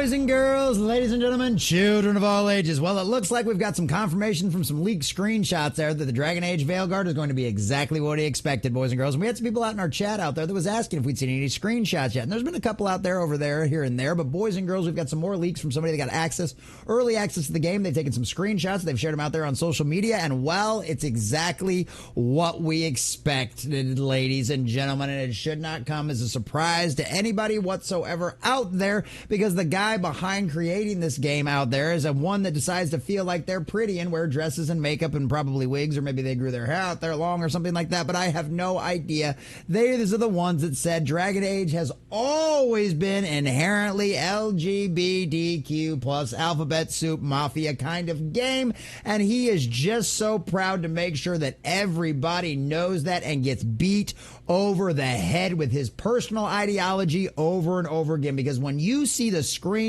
boys and girls, ladies and gentlemen, children of all ages. Well, it looks like we've got some confirmation from some leaked screenshots there that the Dragon Age Veilguard is going to be exactly what he expected, boys and girls. And we had some people out in our chat out there that was asking if we'd seen any screenshots yet. And there's been a couple out there, over there, here and there. But boys and girls, we've got some more leaks from somebody that got early access to the game. They've taken some screenshots. They've shared them out there on social media. And, well, it's exactly what we expected, ladies and gentlemen. And it should not come as a surprise to anybody whatsoever out there, because the guy behind creating this game out there is one that decides to feel like they're pretty and wear dresses and makeup and probably wigs, or maybe they grew their hair out there long or something like that, but I have no idea. These are the ones that said Dragon Age has always been inherently LGBTQ plus alphabet soup mafia kind of game, and he is just so proud to make sure that everybody knows that and gets beat over the head with his personal ideology over and over again, because when you see the screenshots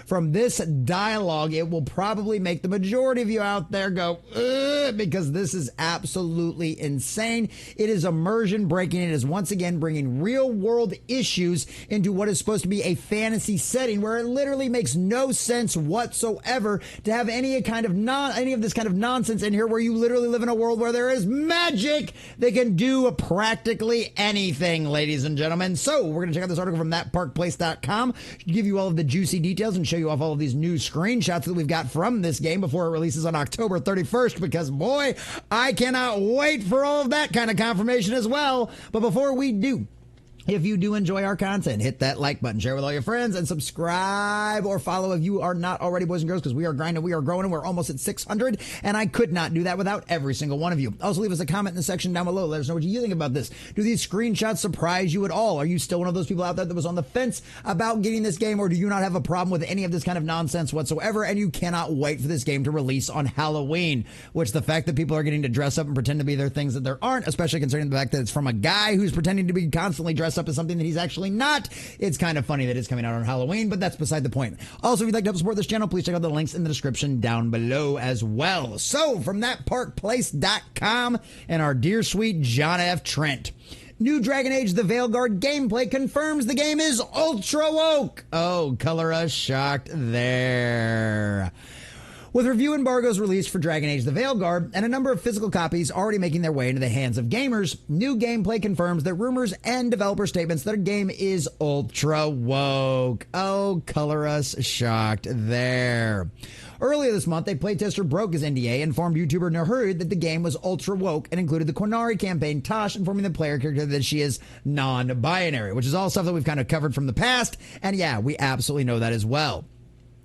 from this dialogue, it will probably make the majority of you out there go, ugh, because this is absolutely insane. It is immersion breaking. It is once again bringing real world issues into what is supposed to be a fantasy setting, where it literally makes no sense whatsoever to have any of this kind of nonsense in here, where you literally live in a world where there is magic that can do practically anything, ladies and gentlemen. So we're going to check out this article from thatparkplace.com, give you all of the juicy details and show you off all of these new screenshots that we've got from this game before it releases on October 31st, because boy, I cannot wait for all of that kind of confirmation as well. But before we do, if you do enjoy our content, hit that like button, share with all your friends, and subscribe or follow if you are not already, boys and girls, because we are grinding, we are growing, and we're almost at 600, and I could not do that without every single one of you. Also, leave us a comment in the section down below. Let us know what you think about this. Do these screenshots surprise you at all? Are you still one of those people out there that was on the fence about getting this game, or do you not have a problem with any of this kind of nonsense whatsoever, and you cannot wait for this game to release on Halloween? Which, the fact that people are getting to dress up and pretend to be their things that there aren't, especially concerning the fact that it's from a guy who's pretending to be constantly dressed up as something that he's actually not. It's kind of funny that it's coming out on Halloween, but that's beside the point. Also, if you'd like to help support this channel, please check out the links in the description down below as well. So, from thatparkplace.com and our dear sweet John F. Trent. New Dragon Age The Veilguard gameplay confirms the game is ultra woke. Oh, color us shocked there. With review embargoes released for Dragon Age The Veilguard and a number of physical copies already making their way into the hands of gamers, new gameplay confirms that rumors and developer statements that our game is ultra woke. Oh, color us shocked there. Earlier this month, a playtester broke his NDA and informed YouTuber Nahuri that the game was ultra woke and included the Qunari campaign Taash, informing the player character that she is non-binary, which is all stuff that we've kind of covered from the past, and yeah, we absolutely know that as well.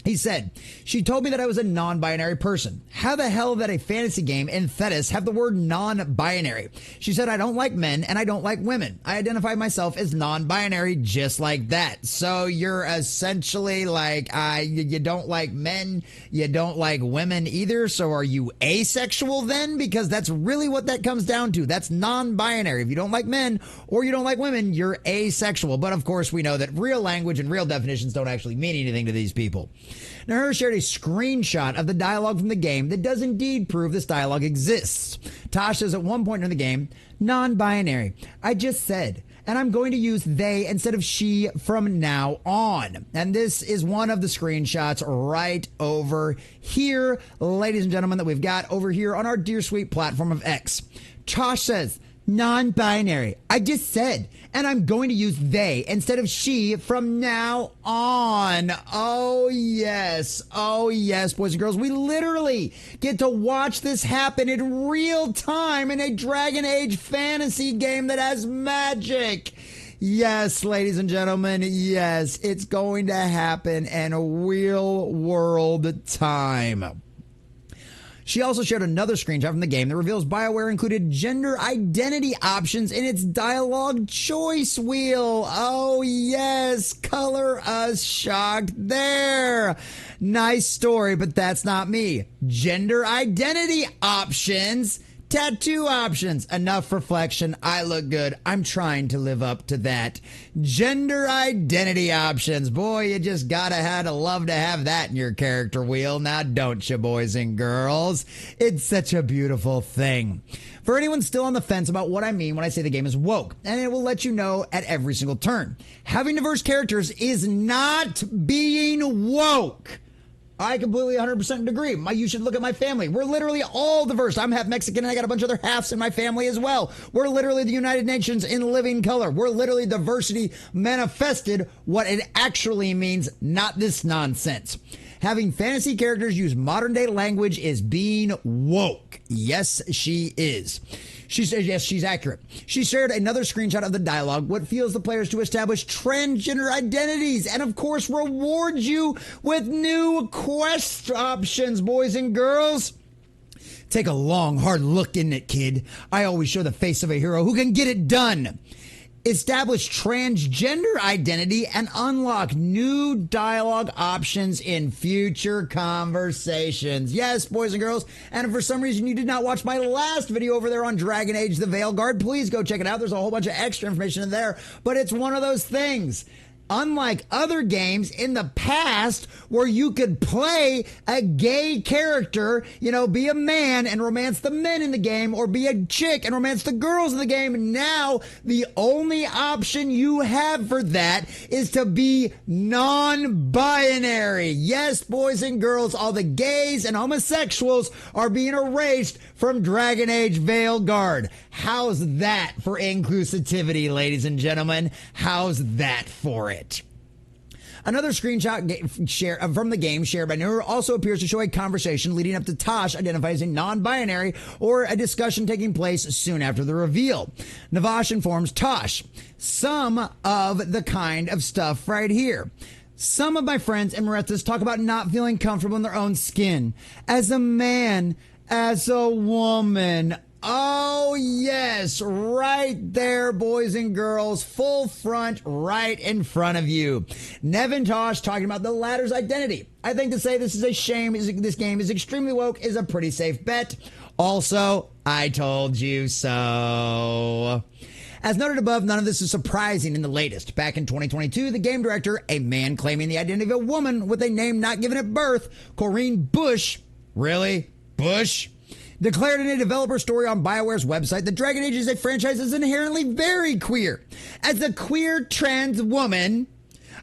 He said, "She told me that I was a non-binary person. How the hell did a fantasy game in Thetis have the word non-binary? She said, I don't like men and I don't like women. I identify myself as non-binary just like that. So you're essentially like, you don't like men, you don't like women either. So are you asexual then? Because that's really what that comes down to. That's non-binary. If you don't like men or you don't like women, you're asexual. But of course, we know that real language and real definitions don't actually mean anything to these people." Nahur shared a screenshot of the dialogue from the game that does indeed prove this dialogue exists. Taash says at one point in the game, "Non-binary. I just said, and I'm going to use they instead of she from now on." And this is one of the screenshots right over here, ladies and gentlemen, that we've got over here on our dear sweet platform of X. Taash says, "Non-binary. I just said, and I'm going to use they instead of she from now on." Oh, yes. Oh, yes, boys and girls. We literally get to watch this happen in real time in a Dragon Age fantasy game that has magic. Yes, ladies and gentlemen, yes, it's going to happen in a real world time. She also shared another screenshot from the game that reveals BioWare included gender identity options in its dialogue choice wheel. Oh, yes. Color us shocked there. Nice story, but that's not me. Gender identity options. Tattoo options. Enough reflection. I look good. I'm trying to live up to that. Gender identity options. Boy, you just gotta love to have that in your character wheel. Now, don't you, boys and girls? It's such a beautiful thing. For anyone still on the fence about what I mean when I say the game is woke, and it will let you know at every single turn. Having diverse characters is not being woke. I completely 100% agree. You should look at my family. We're literally all diverse. I'm half Mexican and I got a bunch of other halves in my family as well. We're literally the United Nations in living color. We're literally diversity manifested, what it actually means, not this nonsense. Having fantasy characters use modern day language is being woke. Yes, she is. She says, yes, she's accurate. She shared another screenshot of the dialogue, what fuels the players to establish transgender identities, and of course rewards you with new quest options, boys and girls. Take a long, hard look in it, kid. I always show the face of a hero who can get it done. Establish transgender identity and unlock new dialogue options in future conversations. Yes, boys and girls. And if for some reason you did not watch my last video over there on Dragon Age the Veilguard, please go check it out. There's a whole bunch of extra information in there. But it's one of those things. Unlike other games in the past where you could play a gay character, be a man and romance the men in the game, or be a chick and romance the girls in the game, now the only option you have for that is to be non-binary. Yes, boys and girls, all the gays and homosexuals are being erased from Dragon Age Veilguard. How's that for inclusivity, ladies and gentlemen? How's that for it? Another screenshot from the game shared by Nur also appears to show a conversation leading up to Taash identified as a non-binary, or a discussion taking place soon after the reveal. Navash informs Taash, some of the kind of stuff right here. Some of my friends and Marethas talk about not feeling comfortable in their own skin. As a man, as a woman. Oh, yes, right there, boys and girls, full front, right in front of you. Nevin Tosh talking about the latter's identity. I think to say this is a shame, this game is extremely woke, is a pretty safe bet. Also, I told you so. As noted above, none of this is surprising in the latest. Back in 2022, the game director, a man claiming the identity of a woman with a name not given at birth, Corrine Bush, really? Bush? Declared in a developer story on Biowares website that Dragon Age is a franchise that's inherently very queer. As a queer trans woman,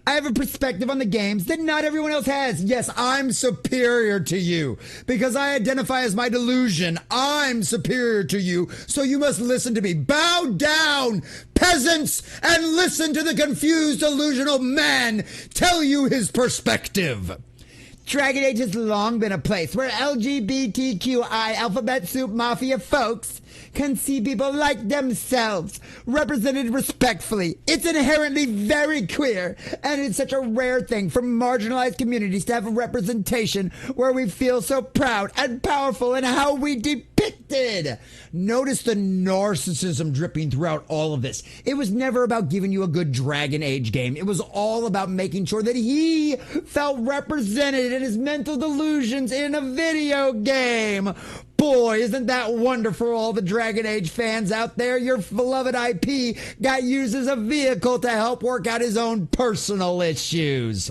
I have a perspective on the games that not everyone else has. Yes, I'm superior to you because I identify as my delusion. I'm superior to you, so you must listen to me. Bow down, peasants, and listen to the confused, delusional man tell you his perspective. Dragon Age has long been a place where LGBTQI alphabet soup mafia folks can see people like themselves represented respectfully. It's inherently very queer, and it's such a rare thing for marginalized communities to have a representation where we feel so proud and powerful in how we depicted. Notice the narcissism dripping throughout all of this. It was never about giving you a good Dragon Age game. It was all about making sure that he felt represented in his mental delusions in a video game. Boy, isn't that wonderful, all the Dragon Age fans out there? Your beloved IP got used as a vehicle to help work out his own personal issues.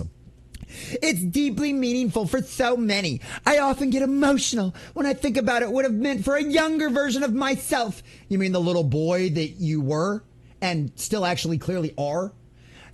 It's deeply meaningful for so many. I often get emotional when I think about it would have meant for a younger version of myself. You mean the little boy that you were and still actually clearly are?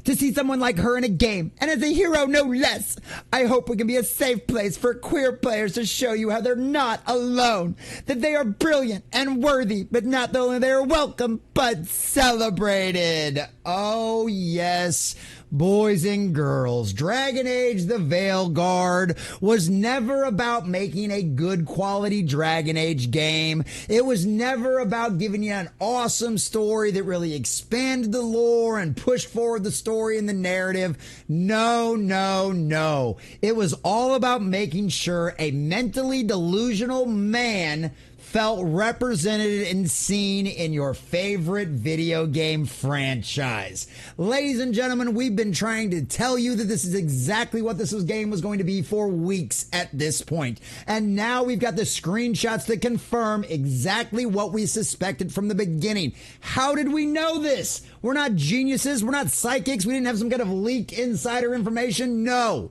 To see someone like her in a game, and as a hero no less. I hope we can be a safe place for queer players to show you how they're not alone, that they are brilliant and worthy, but not only they are welcome, but celebrated. Oh yes, boys and girls, Dragon Age the Veilguard was never about making a good quality Dragon Age game. It was never about giving you an awesome story that really expanded the lore and pushed forward the story and the narrative. No, no, no. It was all about making sure a mentally delusional man felt represented and seen in your favorite video game franchise. Ladies and gentlemen, we've been trying to tell you that this is exactly what this game was going to be for weeks at this point. And now we've got the screenshots that confirm exactly what we suspected from the beginning. How did we know this? We're not geniuses. We're not psychics. We didn't have some kind of leaked insider information. No.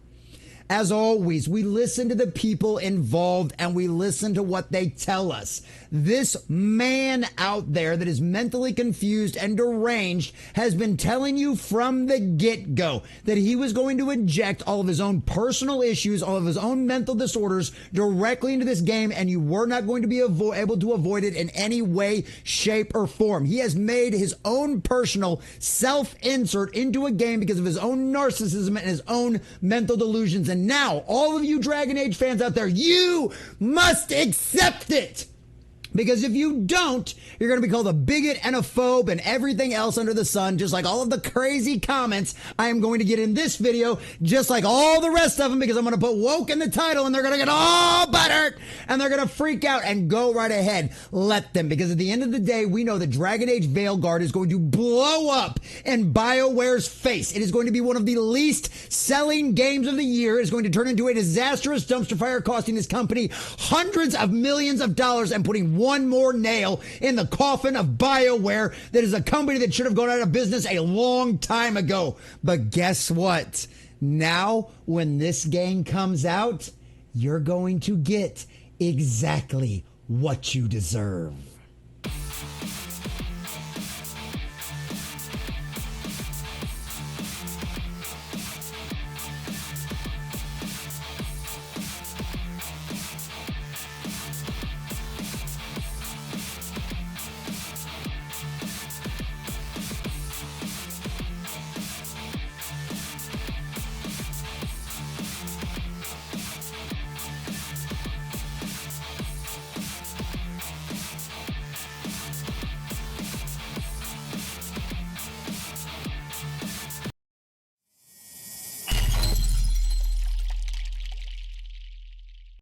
as always, we listen to the people involved and we listen to what they tell us. This man out there that is mentally confused and deranged has been telling you from the get-go that he was going to inject all of his own personal issues, all of his own mental disorders directly into this game, and you were not going to be able to avoid it in any way, shape, or form. He has made his own personal self-insert into a game because of his own narcissism and his own mental delusions. And now, all of you Dragon Age fans out there, you must accept it. Because if you don't, you're going to be called a bigot and a phobe and everything else under the sun, just like all of the crazy comments I am going to get in this video, just like all the rest of them, because I'm going to put woke in the title and they're going to get all butthurt and they're going to freak out and go right ahead. Let them, because at the end of the day, we know that Dragon Age Veilguard is going to blow up in Bioware's face. It is going to be one of the least selling games of the year. It is going to turn into a disastrous dumpster fire, costing this company hundreds of millions of dollars and putting one more nail in the coffin of BioWare, that is a company that should have gone out of business a long time ago. But guess what? Now, when this game comes out, you're going to get exactly what you deserve.